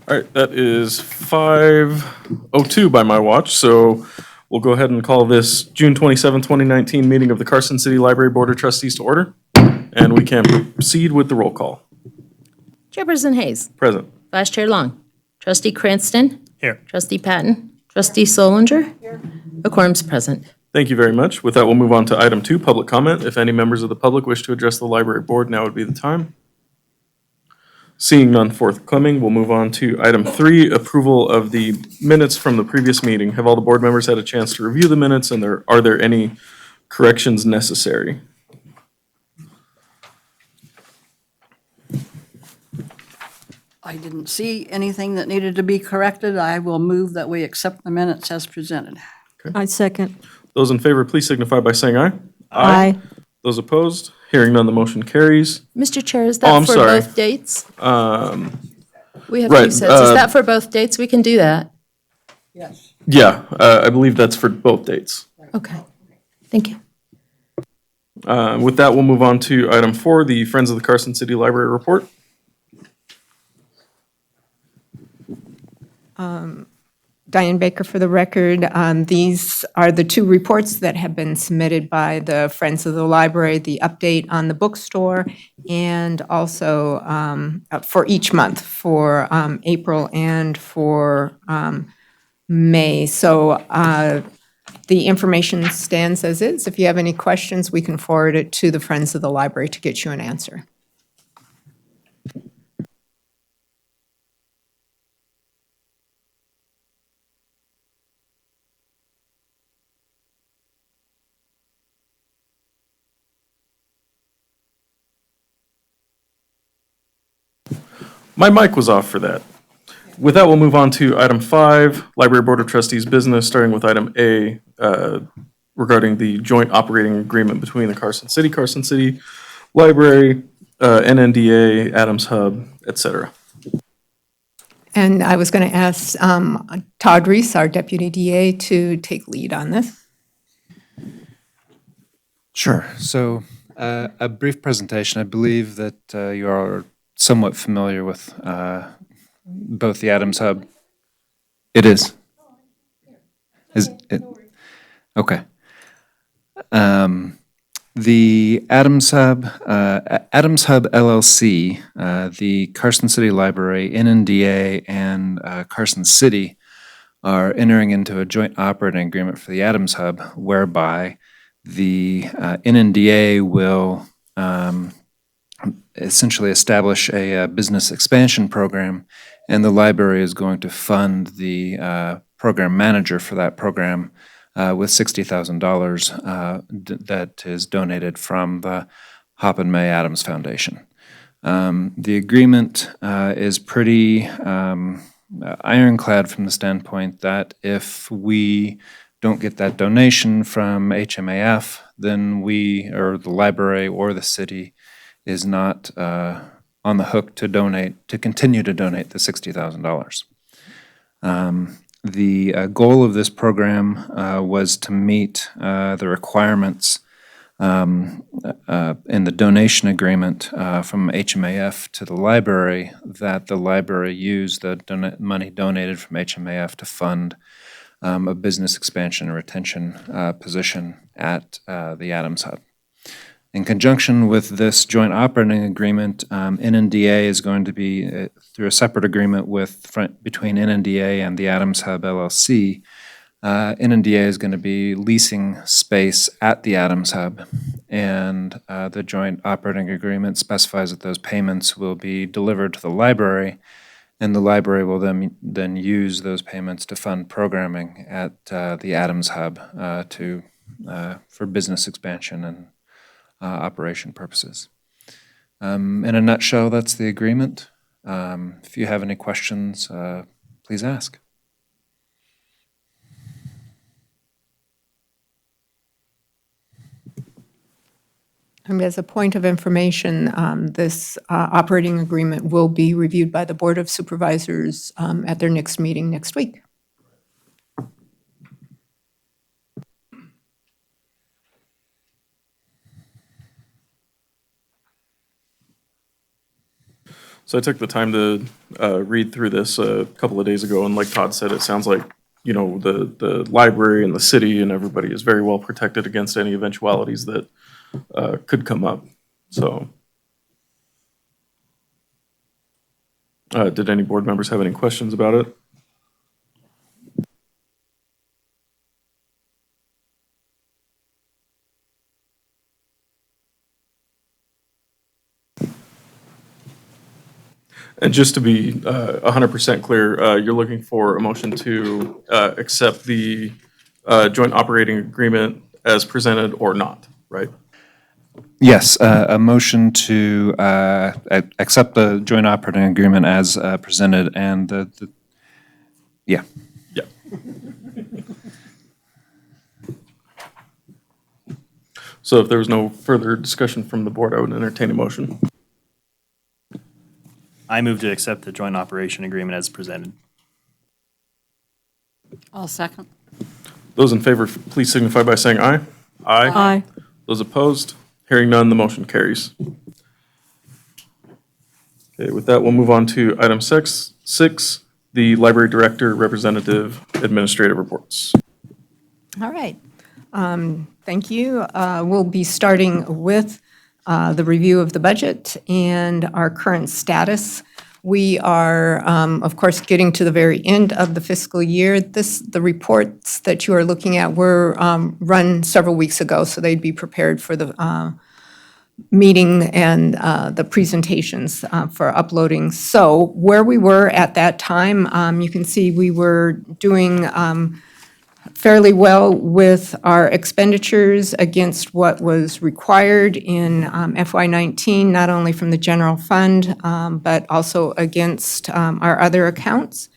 All right, that is 5:02 by my watch, so we'll go ahead and call this June 27, 2019 meeting of the Carson City Library Board of Trustees to order, and we can proceed with the roll call. Chairperson Hayes. Present. Vice Chair Long. Trustee Cranston. Here. Trustee Patton. Trustee Solinger. Here. A quorum's present. Thank you very much. With that, we'll move on to item 2, public comment. If any members of the public wish to address the library board, now would be the time. Seeing none forthcoming, we'll move on to item 3, approval of the minutes from the previous meeting. Have all the board members had a chance to review the minutes, and are there any corrections necessary? I didn't see anything that needed to be corrected. I will move that we accept the minutes as presented. I second. Those in favor, please signify by saying aye. Aye. Those opposed? Hearing none, the motion carries. Mr. Chair, is Oh, that I'm for sorry. both dates? We have right, two sets. Is that for both dates? We can do that. Yes. Yeah, I believe that's for both dates. Okay. Thank you. With that, we'll move on to item 4, the Friends of the Carson City Library report. Diane Baker for the record. These are the two reports that have been submitted by the Friends of the Library, the update on the bookstore, and also for each month, for April and for May. So the information stands as is. If you have any questions, we can forward it to the Friends of the Library to get you an answer. My mic was off for that. With that, we'll move on to item 5, Library Board of Trustees business, starting with item A, regarding the joint operating agreement between the Carson City Library, NNDA, Adams Hub, et cetera. And I was going to ask Todd Reese, our Deputy DA, to take lead on this. Sure. So a brief presentation. I believe that you are somewhat familiar with both the Adams Hub. It is. Is it? Okay. The Adams Hub LLC, the Carson City Library, NNDA, and Carson City are entering into a joint operating agreement for the Adams Hub, whereby the NNDA will essentially establish a business expansion program, and the library is going to fund the program manager for that program with $60,000 that is donated from the Hop and May Adams Foundation. The agreement is pretty ironclad from the standpoint that if we don't get that donation from HMAF, then we, or the library or the city, is not on the hook to continue to donate the $60,000. The goal of this program was to meet the requirements in the donation agreement from HMAF to the library, that the library use the money donated from HMAF to fund a business expansion and retention position at the Adams Hub. In conjunction with this joint operating agreement, NNDA is going to be, through a separate agreement between NNDA and the Adams Hub LLC, NNDA is going to be leasing space at the Adams Hub, and the joint operating agreement specifies that those payments will be delivered to the library, and the library will then use those payments to fund programming at the Adams Hub for business expansion and operation purposes. In a nutshell, that's the agreement. If you have any questions, please ask. As a point of information, this operating agreement will be reviewed by the Board of Supervisors at their next meeting next week. So I took the time to read through this a couple of days ago, and like Todd said, it sounds like, you know, the library and the city and everybody is very well protected against any eventualities that could come up. So, did any board members have any questions about it? And just to be 100% clear, you're looking for a motion to accept the joint operating agreement as presented or not, right? Yes, a motion to accept the joint operating agreement as presented and yeah. Yeah. So if there was no further discussion from the board, I would entertain a motion. I move to accept the joint operation agreement as presented. I'll second. Those in favor, please signify by saying aye. Aye. Those opposed? Hearing none, the motion carries. Okay, with that, we'll move on to item six, the library director representative administrative reports. All right. Thank you. We'll be starting with the review of the budget and our current status. We are, of course, getting to the very end of the fiscal year. The reports that you are looking at were run several weeks ago, so they'd be prepared for the meeting and the presentations for uploading. So where we were at that time, you can see we were doing fairly well with our expenditures against what was required in FY19, not only from the general fund, but also against our other accounts.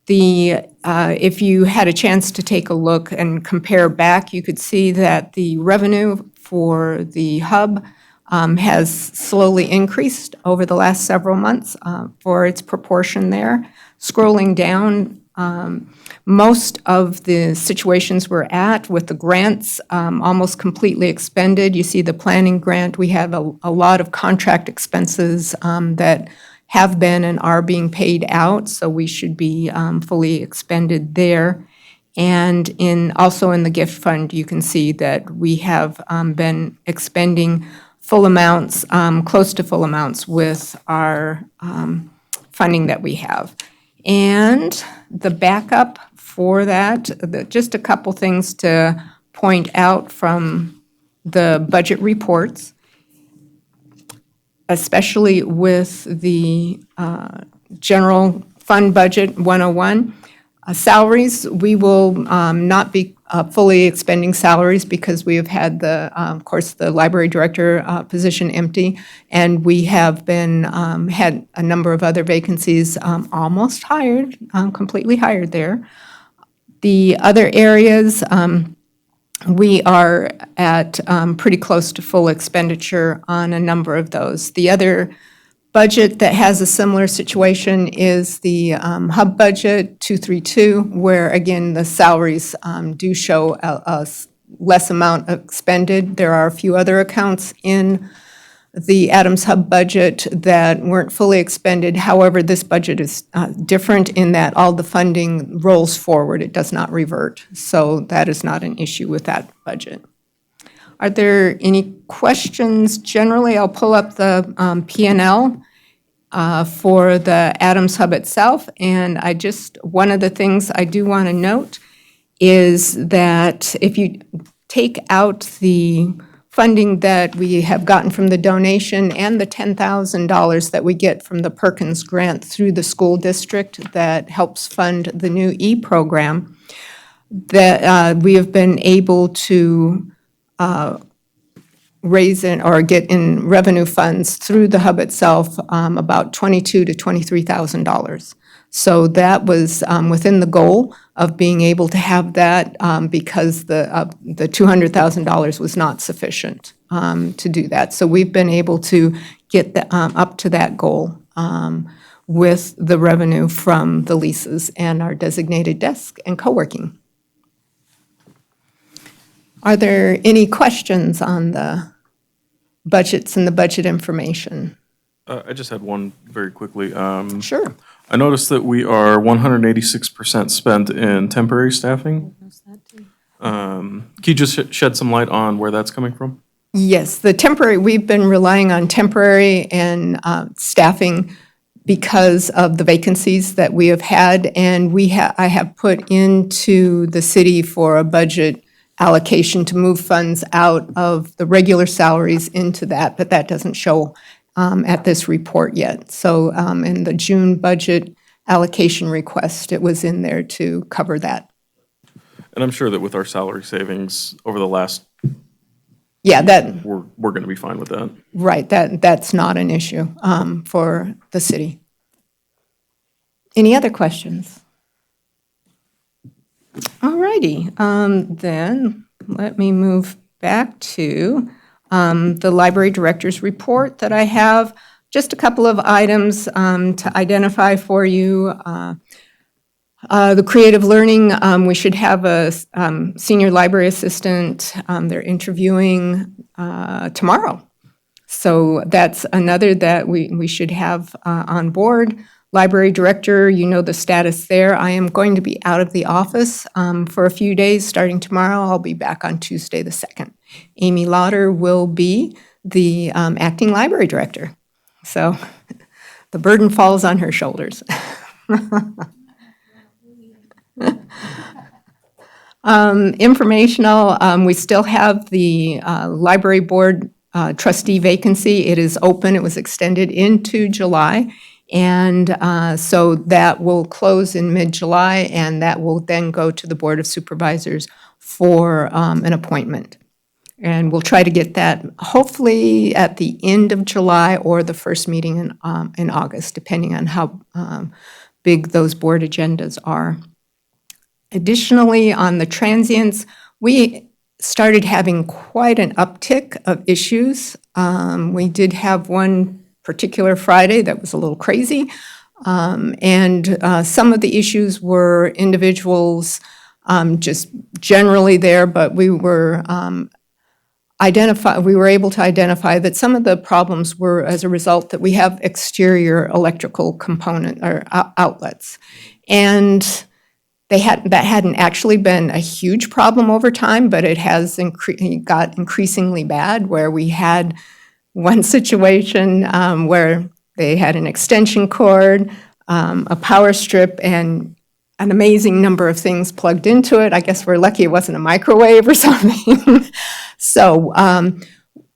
If you had a chance to take a look and compare back, you could see that the revenue for the hub has slowly increased over the last several months for its proportion there. Scrolling down, most of the situations we're at with the grants almost completely expended. You see the planning grant, we have a lot of contract expenses that have been and are being paid out, so we should be fully expended there. And also in the gift fund, you can see that we have been expending full amounts, close to full amounts with our funding that we have. And the backup for that, just a couple things to point out from the budget reports, especially with the general fund budget 101. Salaries, we will not be fully expending salaries because we have had of course, the library director position empty, and we have been, had a number of other vacancies almost hired, completely hired there. The other areas, we are at pretty close to full expenditure on a number of those. The other budget that has a similar situation is the hub budget 232, where again, the salaries do show a less amount expended. There are a few other accounts in the Adams Hub budget that weren't fully expended. However, this budget is different in that all the funding rolls forward. It does not revert. So that is not an issue with that budget. Are there any questions? Generally, I'll pull up the P&L for the Adams Hub itself. And one of the things I do want to note is that if you take out the funding that we have gotten from the donation and the $10,000 that we get from the Perkins grant through the school district that helps fund the new E-program, that we have been able to raise or get in revenue funds through the hub itself about $22,000 to $23,000. So that was within the goal of being able to have that because the $200,000 was not sufficient to do that. So we've been able to get up to that goal with the revenue from the leases and our designated desk and co-working. Are there any questions on the budgets and the budget information? I just had one very quickly. Sure. I noticed that we are 186% spent in temporary staffing. Can you just shed some light on where that's coming from? Yes, we've been relying on temporary and staffing because of the vacancies that we have had, and I have put into the city for a budget allocation to move funds out of the regular salaries into that, but that doesn't show at this report yet. So in the June budget allocation request, it was in there to cover that. And I'm sure that with our salary savings over the last, Yeah, that, we're going to be fine with that. right, that's not an issue for the city. Any other questions? All righty, then let me move back to the library director's report that I have. Just a couple of items to identify for you. The creative learning, we should have a senior library assistant. They're interviewing tomorrow. So that's another that we should have on board. Library director, you know the status there. I am going to be out of the office for a few days starting tomorrow. I'll be back on Tuesday the 2nd. Amy Lauder will be the acting library director. So the burden falls on her shoulders. Informational, we still have the library board trustee vacancy. It is open. It was extended into July. And so that will close in mid-July, and that will then go to the Board of Supervisors for an appointment. And we'll try to get that hopefully at the end of July or the first meeting in August, depending on how big those board agendas are. Additionally, on the transients, we started having quite an uptick of issues. We did have one particular Friday that was a little crazy. And some of the issues were individuals just generally there, but we were able to identify that some of the problems were as a result that we have exterior electrical component or outlets. And that hadn't actually been a huge problem over time, but it has got increasingly bad, where we had one situation where they had an extension cord, a power strip, and an amazing number of things plugged into it. I guess we're lucky it wasn't a microwave or something. So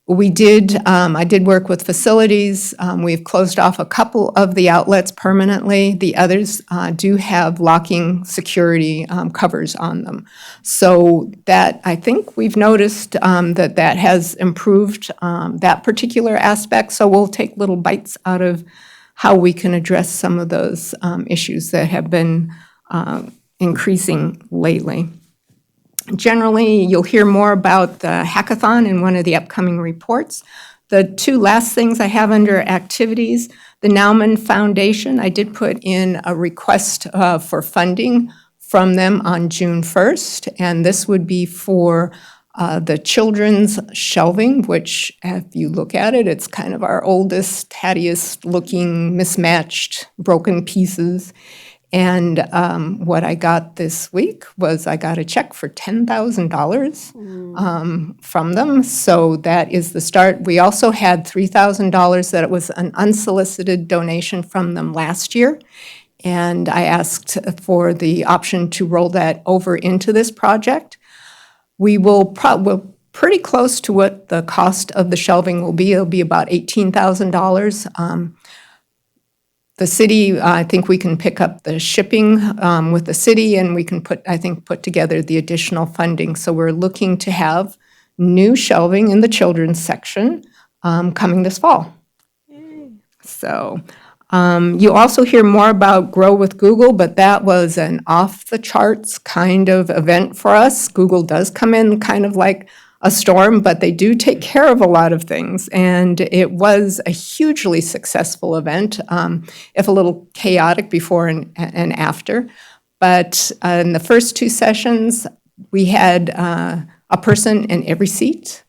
I did work with facilities. We've closed off a couple of the outlets permanently. The others do have locking security covers on them. So that, I think we've noticed that has improved that particular aspect. So we'll take little bites out of how we can address some of those issues that have been increasing lately. Generally, you'll hear more about the hackathon in one of the upcoming reports. The two last things I have under activities, the Nauman Foundation, I did put in a request for funding from them on June 1st, and this would be for the children's shelving, which if you look at it, it's kind of our oldest, tattiest looking, mismatched, broken pieces. And what I got this week was I got a check for $10,000 from them. So that is the start. We also had $3,000 that it was an unsolicited donation from them last year. And I asked for the option to roll that over into this project. We're pretty close to what the cost of the shelving will be. It'll be about $18,000. The city, I think we can pick up the shipping with the city, and we can put together the additional funding. So we're looking to have new shelving in the children's section coming this fall. So you also hear more about Grow with Google, but that was an off-the-charts kind of event for us. Google does come in kind of like a storm, but they do take care of a lot of things. And it was a hugely successful event, if a little chaotic before and after. But in the first two sessions, we had a person in every seat.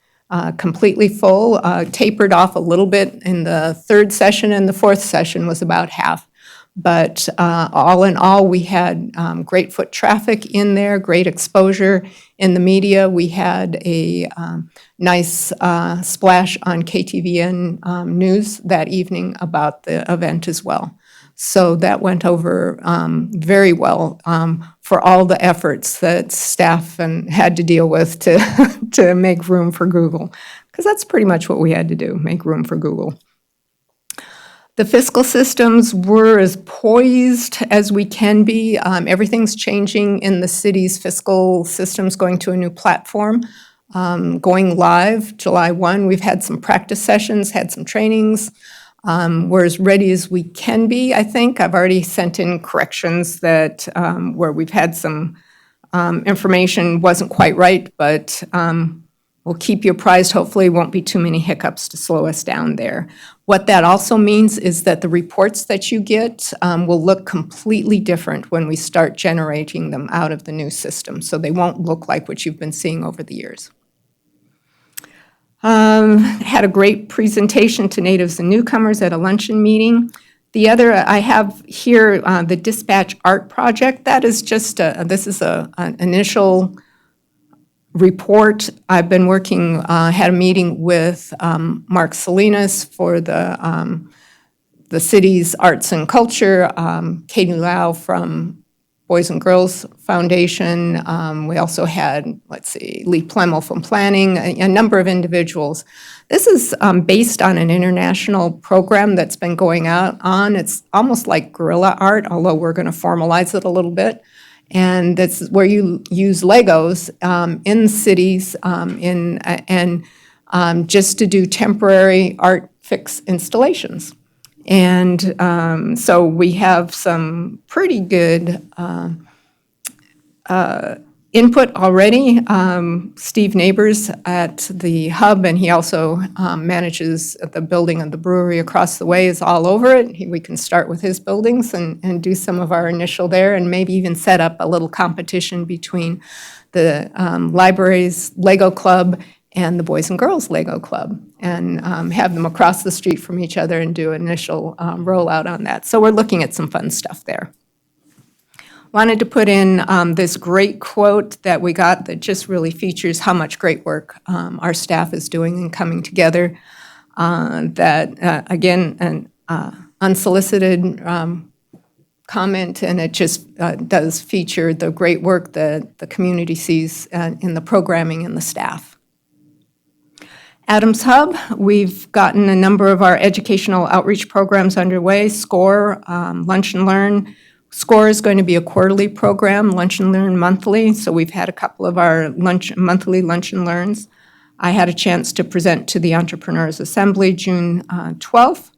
completely full, tapered off a little bit in the third session, and the fourth session was about half. But all in all, we had great foot traffic in there, great exposure in the media. We had a nice splash on KTVN News that evening about the event as well. So that went over very well for all the efforts that staff had to deal with to make room for Google, because that's pretty much what we had to do, make room for Google. The fiscal systems were as poised as we can be. Everything's changing in the city's fiscal systems, going to a new platform, going live July 1. We've had some practice sessions, had some trainings. We're as ready as we can be, I think. I've already sent in corrections that where we've had some information wasn't quite right, but we'll keep you apprised. Hopefully, won't be too many hiccups to slow us down there. What that also means is that the reports that you get will look completely different when we start generating them out of the new system. So they won't look like what you've been seeing over the years. Had a great presentation to natives and newcomers at a luncheon meeting. The other, I have here the Dispatch Art Project. That is just, this is an initial report. I've been working, had a meeting with Mark Salinas for the city's arts and culture, Katie Lau from Boys and Girls Foundation. We also had, Lee Plemmel from planning, a number of individuals. This is based on an international program that's been going on. It's almost like guerrilla art, although we're going to formalize it a little bit. And that's where you use Legos in cities and just to do temporary art fix installations. And so we have some pretty good input already. Steve Neighbors at the Hub, and he also manages the building of the brewery across the way, is all over it. We can start with his buildings and do some of our initial there, and maybe even set up a little competition between the library's Lego Club and the Boys and Girls Lego Club, and have them across the street from each other and do an initial rollout on that. So we're looking at some fun stuff there. Wanted to put in this great quote that we got that just really features how much great work our staff is doing and coming together. Again, an unsolicited comment, and it just does feature the great work that the community sees in the programming and the staff. Adams Hub, we've gotten a number of our educational outreach programs underway. SCORE, Lunch and Learn. SCORE is going to be a quarterly program, Lunch and Learn monthly, so we've had a couple of our monthly Lunch and Learns. I had a chance to present to the Entrepreneurs Assembly June 12th.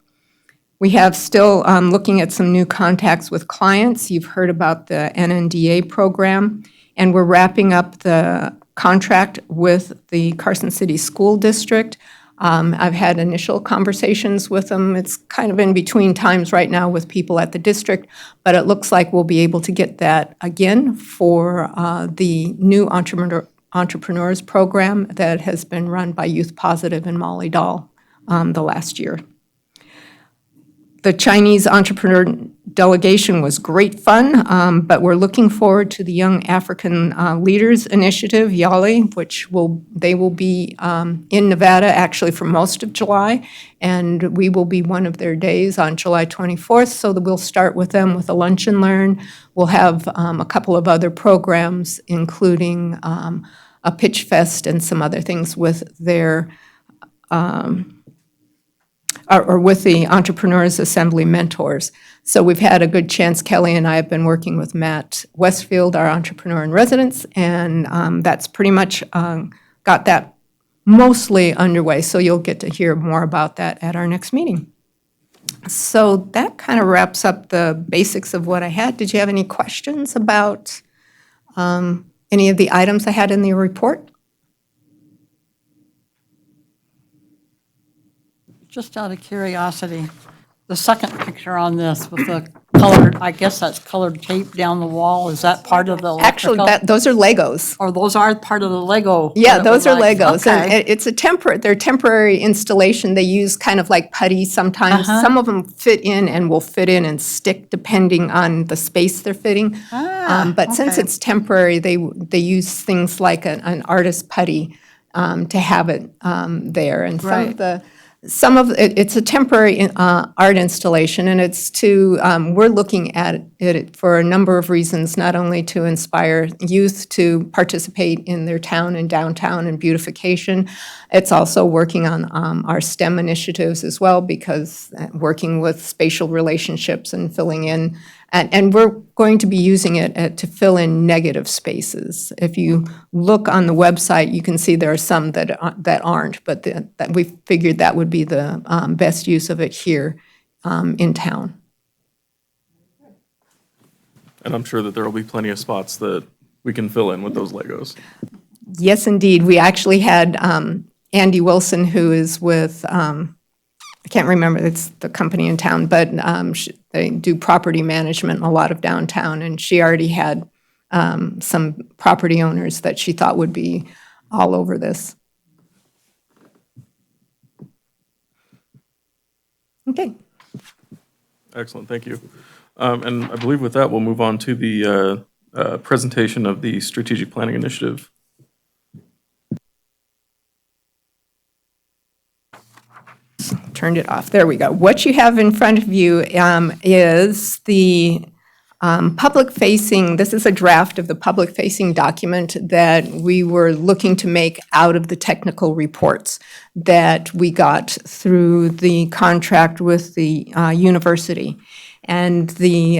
We have still looking at some new contacts with clients. You've heard about the NNDA program, and we're wrapping up the contract with the Carson City School District. I've had initial conversations with them. It's kind of in between times right now with people at the district, but it looks like we'll be able to get that again for the new entrepreneurs program that has been run by Youth Positive and Molly Dahl the last year. The Chinese entrepreneur delegation was great fun, but we're looking forward to the Young African Leaders Initiative, YALI, which they will be in Nevada actually for most of July, and we will be one of their days on July 24th, so that we'll start with them with a lunch and learn. We'll have a couple of other programs, including a pitch fest and some other things with their or with the Entrepreneurs Assembly mentors. So we've had a good chance. Kelly and I have been working with Matt Westfield, our entrepreneur in residence, and that's pretty much got that mostly underway. So you'll get to hear more about that at our next meeting. So that kind of wraps up the basics of what I had. Did you have any questions about any of the items I had in the report? Just out of curiosity, the second picture on this with the colored, I guess that's colored tape down the wall. Is that part of the Actually, electrical? those are Legos. Or those are part of the Lego? Yeah, that those were are like- Legos, and Okay. it's a they're temporary installation. They use kind of like putty sometimes. Uh-huh. Some of them fit in and will fit in and stick depending on the space they're fitting. But since okay. it's temporary, they use things like an artist putty to have it there. And Right. it's a temporary art installation, and it's to, we're looking at it for a number of reasons, not only to inspire youth to participate in their town and downtown and beautification. It's also working on our STEM initiatives as well, because working with spatial relationships and filling in, and we're going to be using it to fill in negative spaces. If you look on the website, you can see there are some that aren't, but that we figured that would be the best use of it here in town. And I'm sure that there will be plenty of spots that we can fill in with those Legos. Yes, indeed. We actually had Andy Wilson, who is with, I can't remember, it's the company in town, but they do property management in a lot of downtown, and she already had some property owners that she thought would be all over this. Okay. Excellent, thank you. And I believe with that, we'll move on to the presentation of the strategic planning initiative. Turned it off. There we go. What you have in front of you is the public-facing, this is a draft of the public-facing document that we were looking to make out of the technical reports that we got through the contract with the university. And the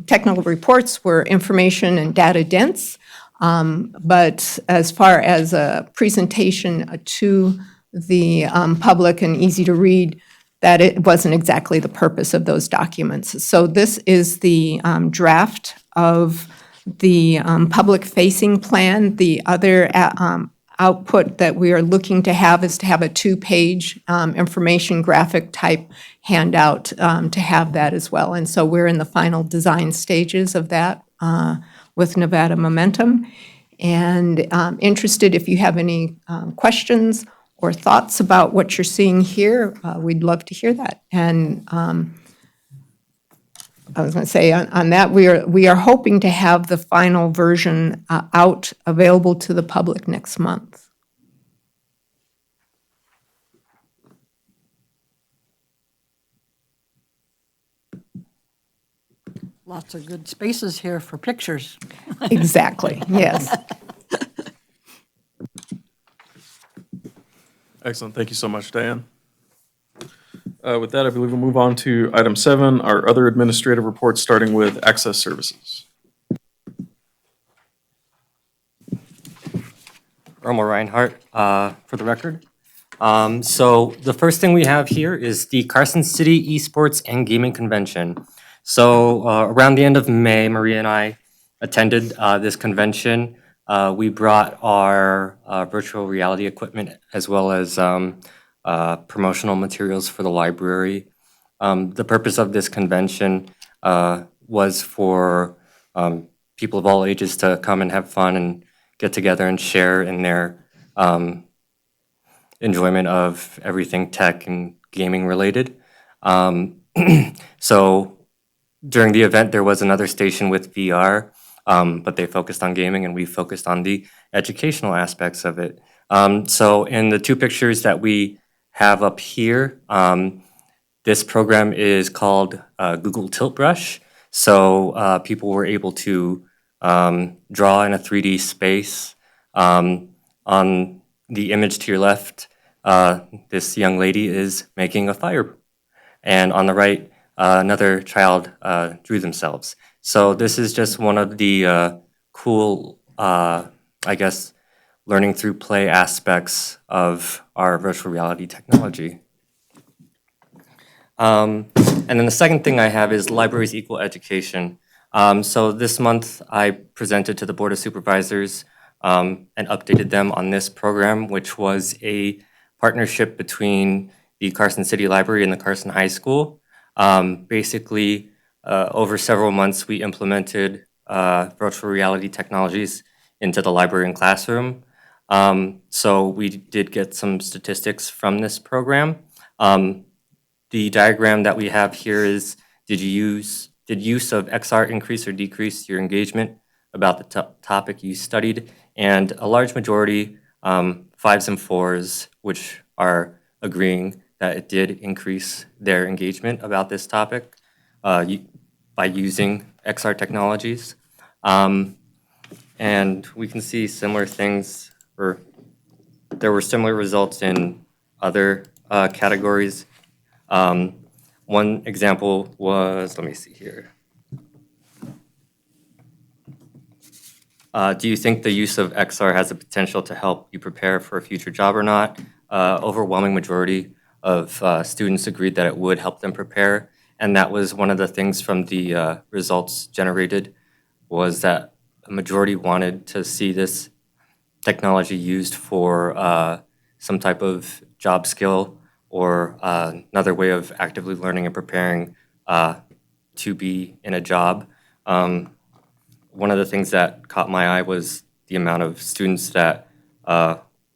technical reports were information and data dense, but as far as a presentation to the public and easy to read, that it wasn't exactly the purpose of those documents. So this is the draft of the public-facing plan. The other output that we are looking to have is to have a two-page information graphic type handout to have that as well. And so we're in the final design stages of that with Nevada Momentum. And interested if you have any questions or thoughts about what you're seeing here, we'd love to hear that. And I was going to say on that, we are hoping to have the final version out available to the public next month. Lots of good spaces here for pictures. Exactly, yes. Excellent, thank you so much, Diane. With that, I believe we'll move on to item 7, our other administrative reports, starting with access services. Irma Reinhardt, for the record. So the first thing we have here is the Carson City Esports and Gaming Convention. So around the end of May, Maria and I attended this convention. We brought our virtual reality equipment as well as promotional materials for the library. The purpose of this convention was for people of all ages to come and have fun and get together and share in their enjoyment of everything tech and gaming related. So during the event, there was another station with VR, but they focused on gaming and we focused on the educational aspects of it. So in the two pictures that we have up here, this program is called Google Tilt Brush. So people were able to draw in a 3D space. On the image to your left, this young lady is making a fire. And on the right, another child drew themselves. So this is just one of the cool, I guess, learning through play aspects of our virtual reality technology. And then the second thing I have is libraries equal education. So this month I presented to the Board of Supervisors and updated them on this program, which was a partnership between the Carson City Library and the Carson High School. Basically, over several months, we implemented virtual reality technologies into the library and classroom. So we did get some statistics from this program. The diagram that we have here is, did use of XR increase or decrease your engagement about the topic you studied? And a large majority, 5s and 4s, which are agreeing that it did increase their engagement about this topic by using XR technologies. And we can see similar things, or there were similar results in other categories. One example was, let me see here. Do you think the use of XR has the potential to help you prepare for a future job or not? Overwhelming majority of students agreed that it would help them prepare. And that was one of the things from the results generated, was that a majority wanted to see this technology used for some type of job skill or another way of actively learning and preparing to be in a job. One of the things that caught my eye was the amount of students that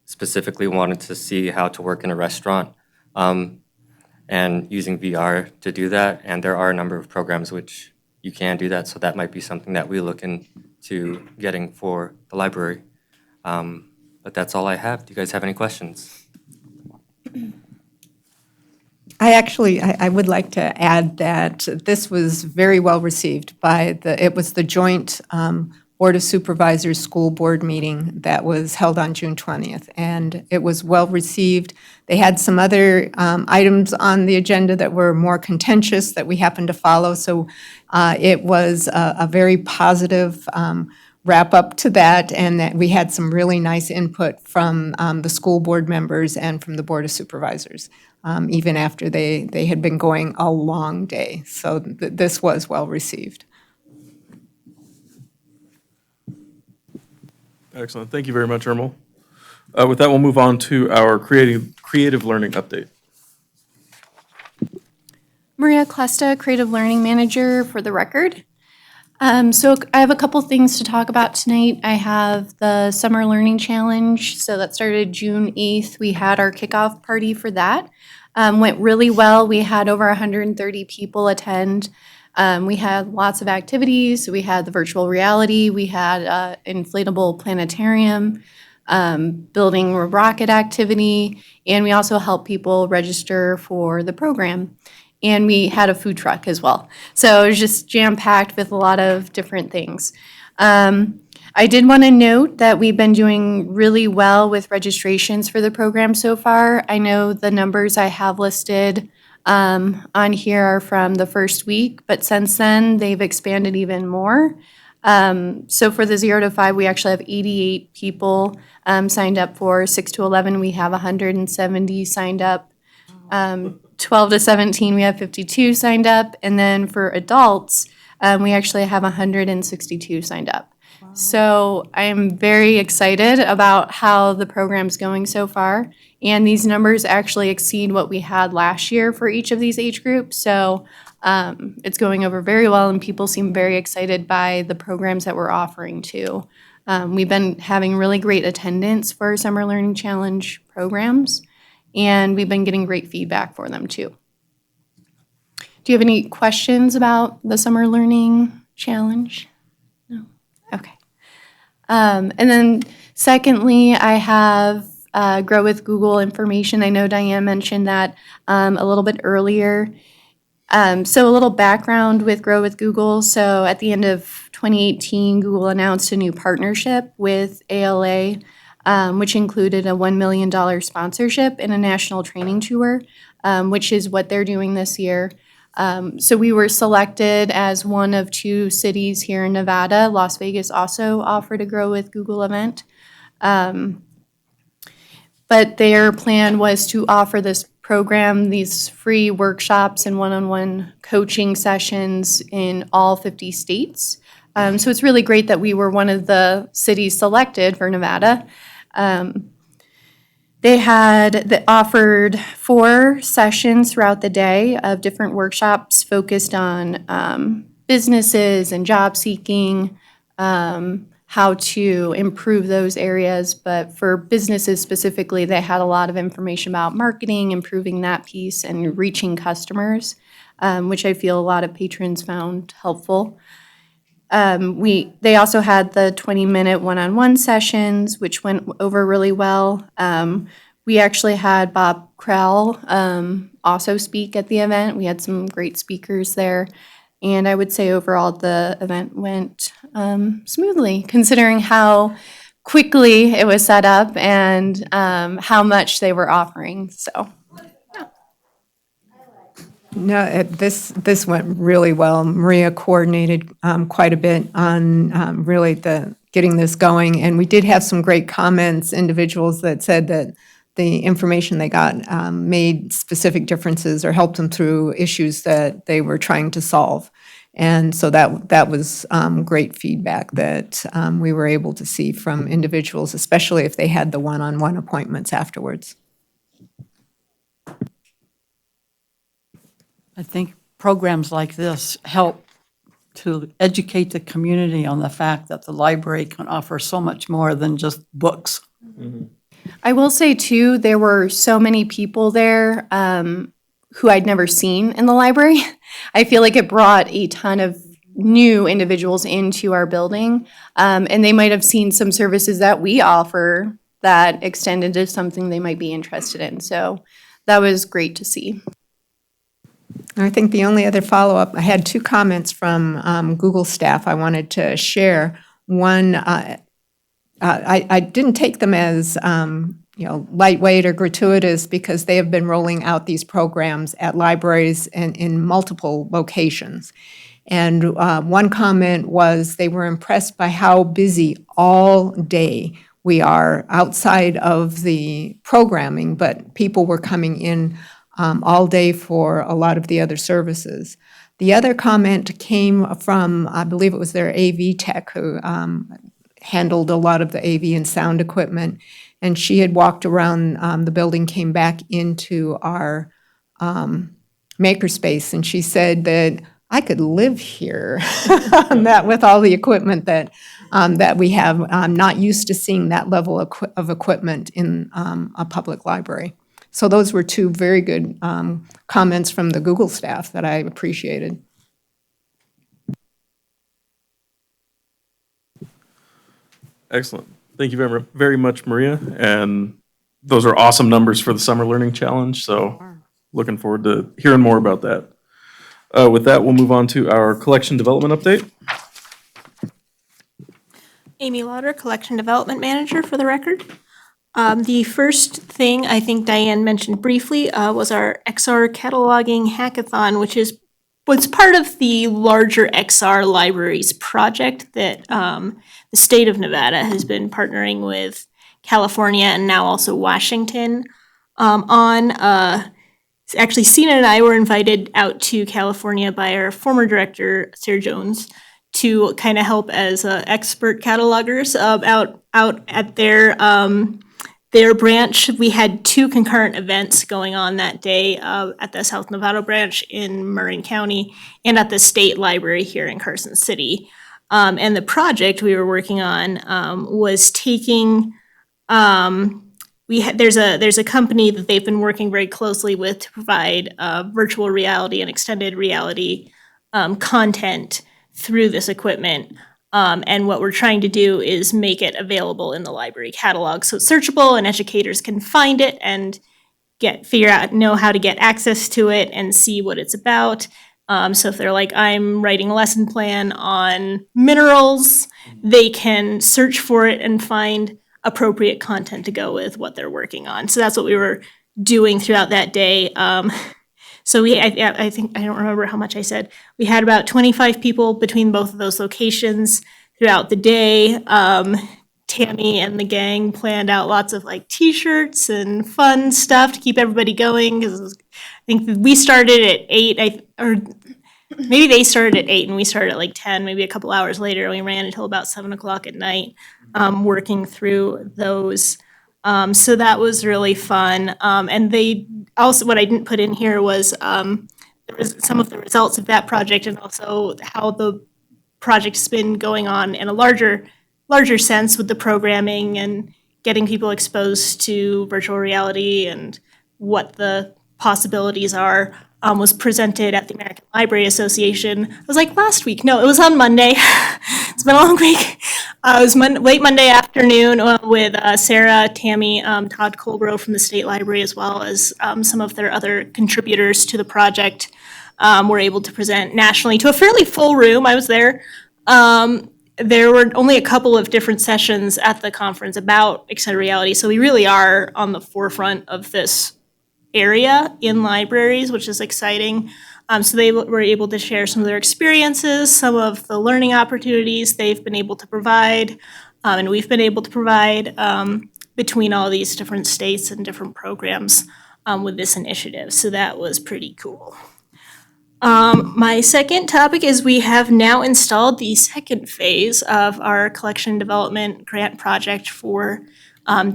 specifically wanted to see how to work in a restaurant and using VR to do that. And there are a number of programs which you can do that, so that might be something that we look into getting for the library. But that's all I have. Do you guys have any questions? I would like to add that this was very well received by it was the joint Board of Supervisors School Board meeting that was held on June 20th, and it was well received. They had some other items on the agenda that were more contentious that we happened to follow, so it was a very positive wrap up to that, and that we had some really nice input from the school board members and from the Board of Supervisors, even after they had been going a long day. So this was well received. Excellent. Thank you very much, Ermel. With that, we'll move on to our creative learning update. Maria Clusta, Creative Learning Manager for the record. So I have a couple things to talk about tonight. I have the Summer Learning Challenge. So that started June 8th. We had our kickoff party for that. Went really well. We had over 130 people attend. We had lots of activities. We had the virtual reality. We had inflatable planetarium, building a rocket activity, and we also helped people register for the program. And we had a food truck as well. So it was just jam-packed with a lot of different things. I did want to note that we've been doing really well with registrations for the program so far. I know the numbers I have listed on here are from the first week, but since then, they've expanded even more. So for the 0 to 5, we actually have 88 people signed up. For 6 to 11, we have 170 signed up. 12 to 17, we have 52 signed up. And then for adults, we actually have 162 signed up. So I am very excited about how the program's going so far. And these numbers actually exceed what we had last year for each of these age groups. So it's going over very well, and people seem very excited by the programs that we're offering too. We've been having really great attendance for Summer Learning Challenge programs, and we've been getting great feedback for them too. Do you have any questions about the Summer Learning Challenge? No? Okay. And then secondly, I have Grow with Google information. I know Diane mentioned that a little bit earlier. So a little background with Grow with Google. So at the end of 2018, Google announced a new partnership with ALA, which included a $1 million sponsorship and a national training tour, which is what they're doing this year. So we were selected as one of 2 cities here in Nevada. Las Vegas also offered a Grow with Google event. But their plan was to offer this program, these free workshops and one-on-one coaching sessions in all 50 states. So it's really great that we were one of the cities selected for Nevada. They offered 4 sessions throughout the day of different workshops focused on businesses and job seeking, how to improve those areas. But for businesses specifically, they had a lot of information about marketing, improving that piece, and reaching customers, which I feel a lot of patrons found helpful. They also had the 20-minute one-on-one sessions, which went over really well. We actually had Bob Krell also speak at the event. We had some great speakers there. And I would say overall, the event went smoothly, considering how quickly it was set up and how much they were offering, so. No, this went really well. Maria coordinated quite a bit on really getting this going, and we did have some great comments, individuals that said that the information they got made specific differences or helped them through issues that they were trying to solve. And so that was great feedback that we were able to see from individuals, especially if they had the one-on-one appointments afterwards. I think programs like this help to educate the community on the fact that the library can offer so much more than just books. I will say too, there were so many people there who I'd never seen in the library. I feel like it brought a ton of new individuals into our building, and they might have seen some services that we offer that extended to something they might be interested in. So that was great to see. I think the only other follow-up, I had 2 comments from Google staff I wanted to share. One, I didn't take them as lightweight or gratuitous because they have been rolling out these programs at libraries and in multiple locations. And one comment was they were impressed by how busy all day we are outside of the programming, but people were coming in all day for a lot of the other services. The other comment came from, I believe it was their AV tech who handled a lot of the AV and sound equipment, and she had walked around the building, came back into our makerspace, and she said that I could live here that with all the equipment that we have. I'm not used to seeing that level of equipment in a public library. So those were 2 very good comments from the Google staff that I appreciated. Excellent. Thank you very, very much, Maria. And those are awesome numbers for the Summer Learning Challenge, so looking forward to hearing more about that. With that, we'll move on to our collection development update. Amy Lauder, Collection Development Manager for the record. The first thing I think Diane mentioned briefly was our XR cataloging hackathon, which was part of the larger XR libraries project that the state of Nevada has been partnering with California and now also Washington on. Actually, Sina and I were invited out to California by our former director, Sarah Jones, to kind of help as expert catalogers out at their branch. We had 2 concurrent events going on that day at the South Nevada branch in Marin County and at the state library here in Carson City. And the project we were working on was taking, there's a company that they've been working very closely with to provide virtual reality and extended reality content through this equipment. And what we're trying to do is make it available in the library catalog so it's searchable and educators can find it and know how to get access to it and see what it's about. So if they're like, I'm writing a lesson plan on minerals, they can search for it and find appropriate content to go with what they're working on. So that's what we were doing throughout that day. So I think, I don't remember how much I said, we had about 25 people between both of those locations throughout the day. Tammy and the gang planned out lots of like t-shirts and fun stuff to keep everybody going. Because I think we started at 8, or maybe they started at 8 and we started at like 10, maybe a couple hours later. We ran until about 7 o'clock at night, working through those So that was really fun. And they also, what I didn't put in here was some of the results of that project and also how the project's been going on in a larger sense with the programming and getting people exposed to virtual reality and what the possibilities are, was presented at the American Library Association. It was like last week. No, it was on Monday. It's been a long week. It was late Monday afternoon with Sarah, Tammy, Todd Colbro from the State Library, as well as some of their other contributors to the project. Were able to present nationally to a fairly full room. I was there. There were only a couple of different sessions at the conference about extended reality, so we really are on the forefront of this area in libraries, which is exciting. So they were able to share some of their experiences, some of the learning opportunities they've been able to provide, and we've been able to provide between all these different states and different programs with this initiative. So that was pretty cool. My second topic is we have now installed the second phase of our collection development grant project for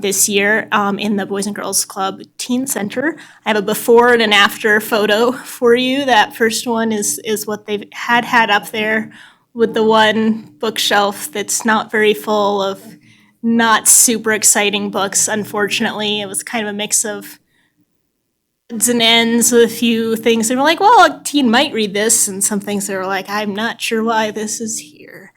this year in the Boys and Girls Club Teen Center. I have a before and an after photo for you. That first one is what they've had up there with the one bookshelf that's not very full of not super exciting books, unfortunately. It was kind of a mix of odds and ends with a few things. They were like, well, a teen might read this, and some things they were like, I'm not sure why this is here.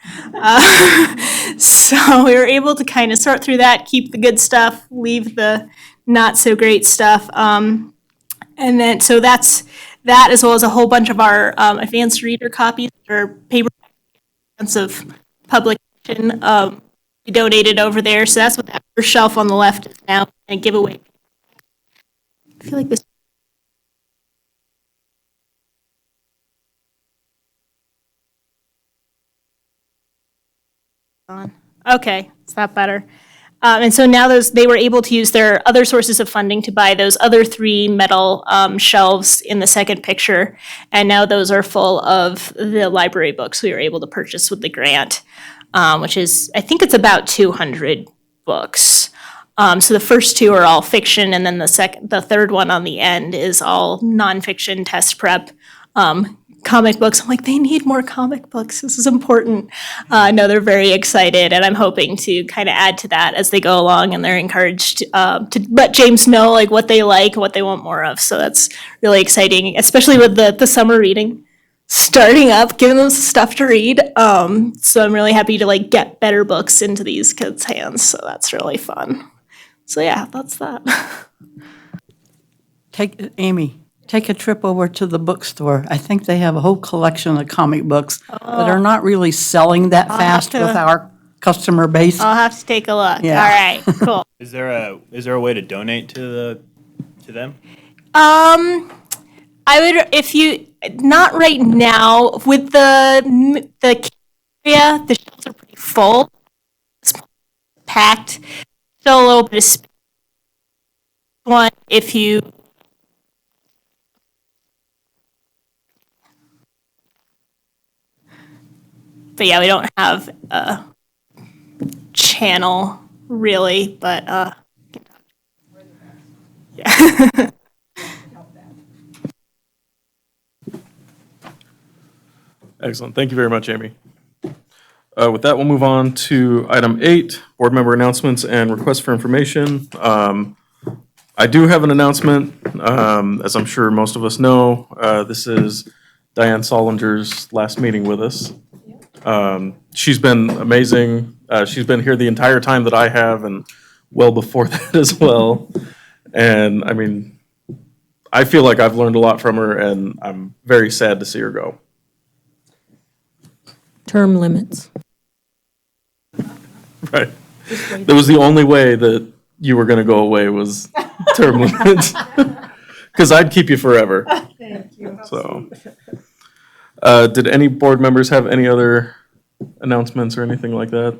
So we were able to kind of sort through that, keep the good stuff, leave the not so great stuff. And then, so that's that, as well as a whole bunch of our advanced reader copies or paper of publication we donated over there. So that's what that first shelf on the left is now, and a giveaway. I feel like this. Okay, is that better? And so now they were able to use their other sources of funding to buy those other 3 metal shelves in the second picture. And now those are full of the library books we were able to purchase with the grant, which is, I think it's about 200 books. So the first 2 are all fiction, and then the third one on the end is all nonfiction test prep comic books. I'm like, they need more comic books. This is important. No, they're very excited, and I'm hoping to kind of add to that as they go along, and they're encouraged to let James know like what they like, what they want more of. So that's really exciting, especially with the summer reading starting up, giving them some stuff to read. So I'm really happy to like get better books into these kids' hands. So that's really fun. So yeah, that's that. Amy, take a trip over to the bookstore. I think they have a whole collection of comic books that are not really selling that fast with our customer base. I'll have to take a look. Yeah. All right, cool. Is there a way to donate to them? I would, if you, not right now, with the area, the shelves are pretty full. It's packed. Still a little bit of space. One, if you. But yeah, we don't have a channel really, but yeah. Excellent. Thank you very much, Amy. With that, we'll move on to item 8, board member announcements and requests for information. I do have an announcement. As I'm sure most of us know, this is Diane Solinger's last meeting with us. She's been amazing. She's been here the entire time that I have, and well before that as well. And I mean, I feel like I've learned a lot from her, and I'm very sad to see her go. Term limits. Right. That was the only way that you were going to go away, was term limits. Because I'd keep you forever. Thank you. So, did any board members have any other announcements or anything like that?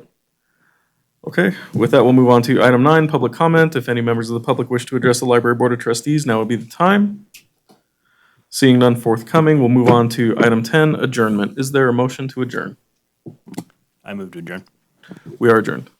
Okay, with that, we'll move on to item 9, public comment. If any members of the public wish to address the Library Board of Trustees, now would be the time. Seeing none forthcoming, we'll move on to item 10, adjournment. Is there a motion to adjourn? I move to adjourn. We are adjourned.